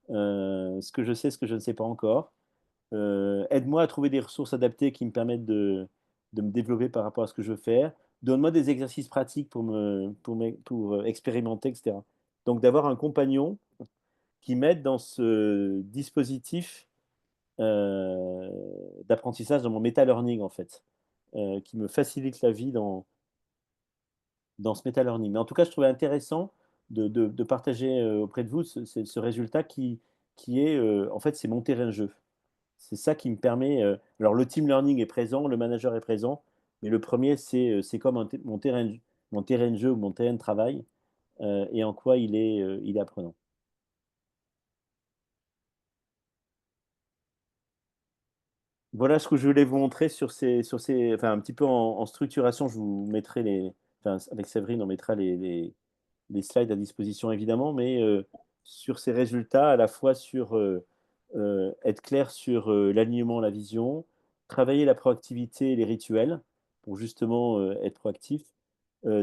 ce que je sais, ce que je ne sais pas encore. Aide-moi à trouver des ressources adaptées qui me permettent de me développer par rapport à ce que je veux faire. Donne-moi des exercices pratiques pour expérimenter, etc. Donc d'avoir un compagnon qui m'aide dans ce dispositif euh, d'apprentissage, dans mon meta-learning en fait, qui me facilite la vie dans ce meta-learning. Mais en tout cas, je trouvais intéressant de partager auprès de vous ce résultat qui est, en fait, c'est mon terrain de jeu. C'est ça qui me permet. Alors, le team learning est présent, le manager est présent, mais le premier, c'est comme mon terrain de jeu ou mon terrain de travail et en quoi il est apprenant. Voilà ce que je voulais vous montrer enfin, un petit peu en structuration. Je vous mettrai enfin, avec Séverine, on mettra les slides à disposition évidemment, mais sur ces résultats, à la fois sur être clair sur l'alignement, la vision, travailler la proactivité et les rituels pour justement être proactif,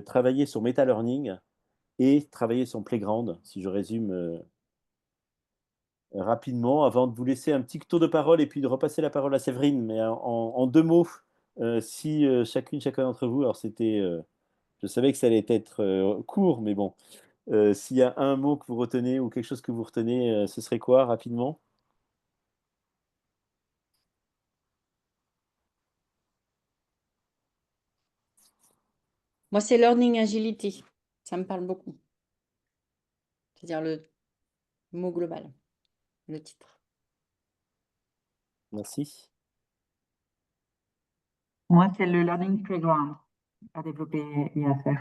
travailler sur meta-learning et travailler sur playground, si je résume rapidement, avant de vous laisser un petit tour de parole et puis de repasser la parole à Séverine, mais en deux mots, si chacun d'entre vous, alors je savais que ça allait être court, mais bon, s'il y a un mot que vous retenez ou quelque chose que vous retenez, ce serait quoi rapidement? Moi, c'est Learning Agility. Ça me parle beaucoup. C'est-à-dire le mot global, le titre. Merci. Moi, c'est le Learning Playground à développer et à faire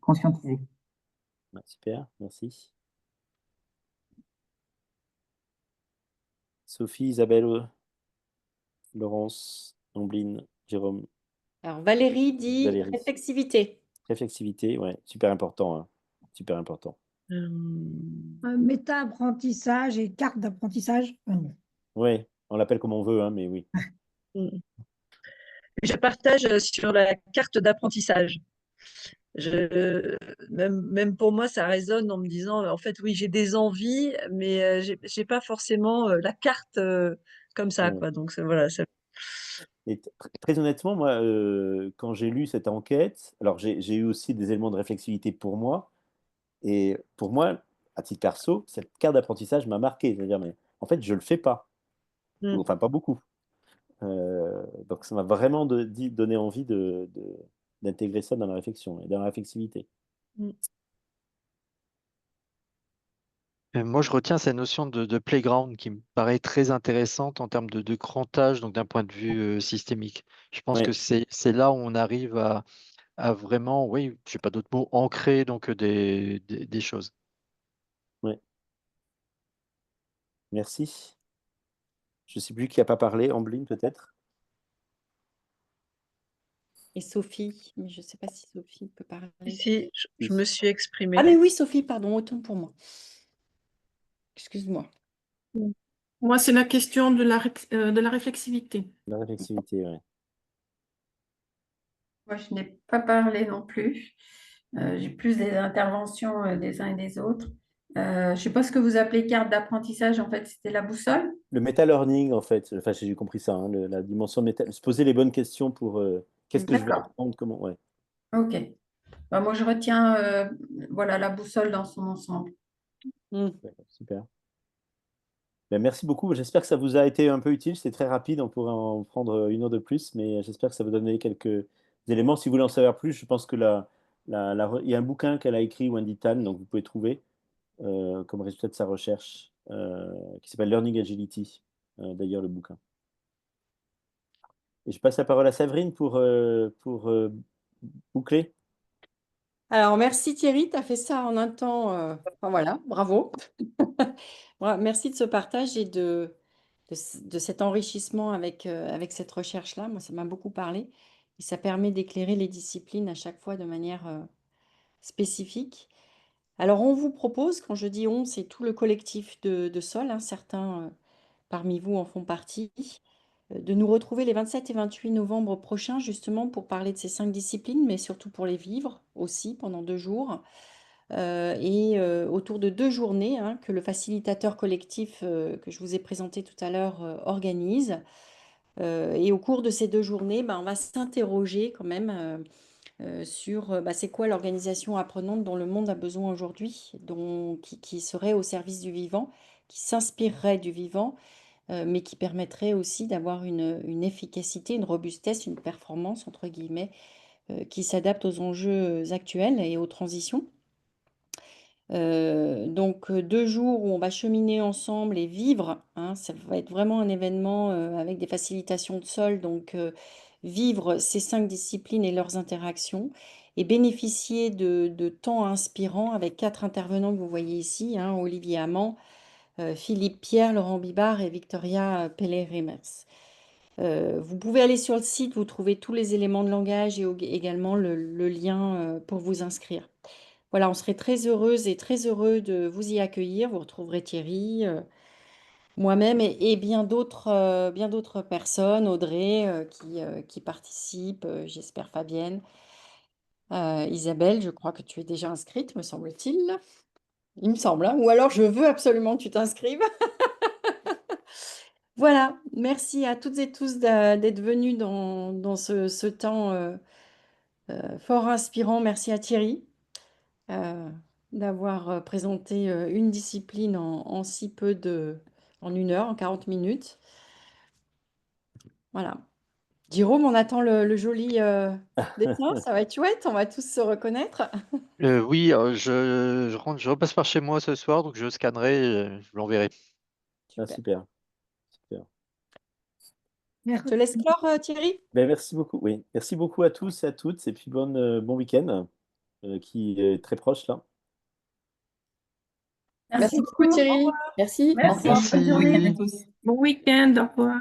conscientiser. Ouais, super, merci. Sophie, Isabelle, Laurence, Ambline, Jérôme, Alors, Valérie dit Valérie. réflexivité. Réflexivité, ouais, super important, hein, super important. Méta-apprentissage et carte d'apprentissage. Ouais, on l'appelle comme on veut, hein, mais oui. Mm. Je partage sur la carte d'apprentissage. Même pour moi, ça résonne en me disant, en fait, oui, j'ai des envies, mais j'ai pas forcément la carte comme ça, Ouais. quoi. Donc voilà. Et très honnêtement, moi, quand j'ai lu cette enquête, alors j'ai eu aussi des éléments de réflexivité pour moi, et pour moi, à titre perso, cette carte d'apprentissage m'a marqué. C'est-à-dire, mais en fait, je le fais pas, Mm. enfin pas beaucoup. Donc ça m'a vraiment donné envie d'intégrer ça dans la réflexion et dans la réflexivité. Mm. Moi, je retiens cette notion de playground qui me paraît très intéressante en termes de grand âge, donc d'un point de vue systémique. Je pense que Ouais, c'est là où on arrive à vraiment, oui, je n'ai pas d'autres mots, ancrer donc des choses. ouais, merci. Je ne sais plus qui n'a pas parlé, Ambline peut-être? Et Sophie, mais je ne sais pas si Sophie peut parler. Si, je me suis Ah, exprimée. mais oui, Sophie, pardon, autant pour moi. Excuse-moi. Moi, c'est la question de la réflexivité. La réflexivité, ouais. Moi, je n'ai pas parlé non plus. J'ai plus des interventions des uns et des autres. Je ne sais pas ce que vous appelez carte d'apprentissage. En fait, c'était la boussole. Le meta-learning, en fait, enfin j'ai compris ça, hein, la dimension méta, se poser les bonnes questions pour qu'est-ce que je vais D'accord. apprendre, comment, ouais. OK. Bah, moi, je retiens voilà, la boussole dans son ensemble. Mm. D'accord, super. Ben, merci beaucoup. J'espère que ça vous a été un peu utile. C'est très rapide. On pourrait en prendre une heure de plus, mais j'espère que ça vous donne quelques éléments. Si vous voulez en savoir plus, je pense que il y a un bouquin qu'elle a écrit, Wendy Tan, donc vous pouvez trouver comme résultat de sa recherche, qui s'appelle Learning Agility, d'ailleurs, le bouquin. Et je passe la parole à Séverine pour boucler. Alors, merci Thierry, tu as fait ça en un temps. Enfin, voilà, bravo. Merci de ce partage et de cet enrichissement avec cette recherche-là. Moi, ça m'a beaucoup parlé. Et ça permet d'éclairer les disciplines à chaque fois de manière spécifique. Alors, on vous propose, quand je dis on, c'est tout le collectif de Sol, hein, certains parmi vous en font partie, de nous retrouver les 27 et 28 novembre prochains, justement pour parler de ces 5 disciplines, mais surtout pour les vivre aussi pendant 2 jours. Et autour de 2 journées hein, que le facilitateur collectif que je vous ai présenté tout à l'heure organise. Et au cours de ces 2 journées, on va s'interroger quand même sur c'est quoi l'organisation apprenante dont le monde a besoin aujourd'hui, qui serait au service du vivant, qui s'inspirerait du vivant, mais qui permettrait aussi d'avoir une efficacité, une robustesse, une performance, entre guillemets, qui s'adapte aux enjeux actuels et aux transitions. Donc 2 jours où on va cheminer ensemble et vivre, hein, ça va être vraiment un événement avec des facilitations de sol, donc vivre ces 5 disciplines et leurs interactions et bénéficier de temps inspirants avec 4 intervenants que vous voyez ici, hein, Olivier Amand, Philippe Pierre, Laurent Bibard et Victoria Pellet-Remers. Vous pouvez aller sur le site, vous trouvez tous les éléments de langage et également le lien pour vous inscrire. Voilà, on serait très heureuse et très heureux de vous y accueillir. Vous retrouverez Thierry, moi-même et bien d'autres personnes, Audrey qui participe, j'espère Fabienne, Isabelle, je crois que tu es déjà inscrite, me semble-t-il. Il me semble, hein. Ou alors je veux absolument que tu t'inscrives. Voilà, merci à toutes et tous d'être venus dans ce temps fort inspirant. Merci à Thierry euh, d'avoir présenté une discipline en 1 heure, en 40 minutes. Voilà. Jérôme, on attend le joli dessin, ça va être chouette, on va tous se reconnaître. Oui, je repasse par chez moi ce soir, donc je scannerai, je vous l'enverrai. Ah, Super. super. Super. Je te laisse clore, Thierry. Ben, merci beaucoup. Oui, merci beaucoup à tous et à toutes. Et puis bon week-end qui est très proche là. Merci Merci beaucoup beaucoup. Thierry. Merci. Au Merci. revoir. Bon week-end à Merci. tous. Bon week-end, au revoir.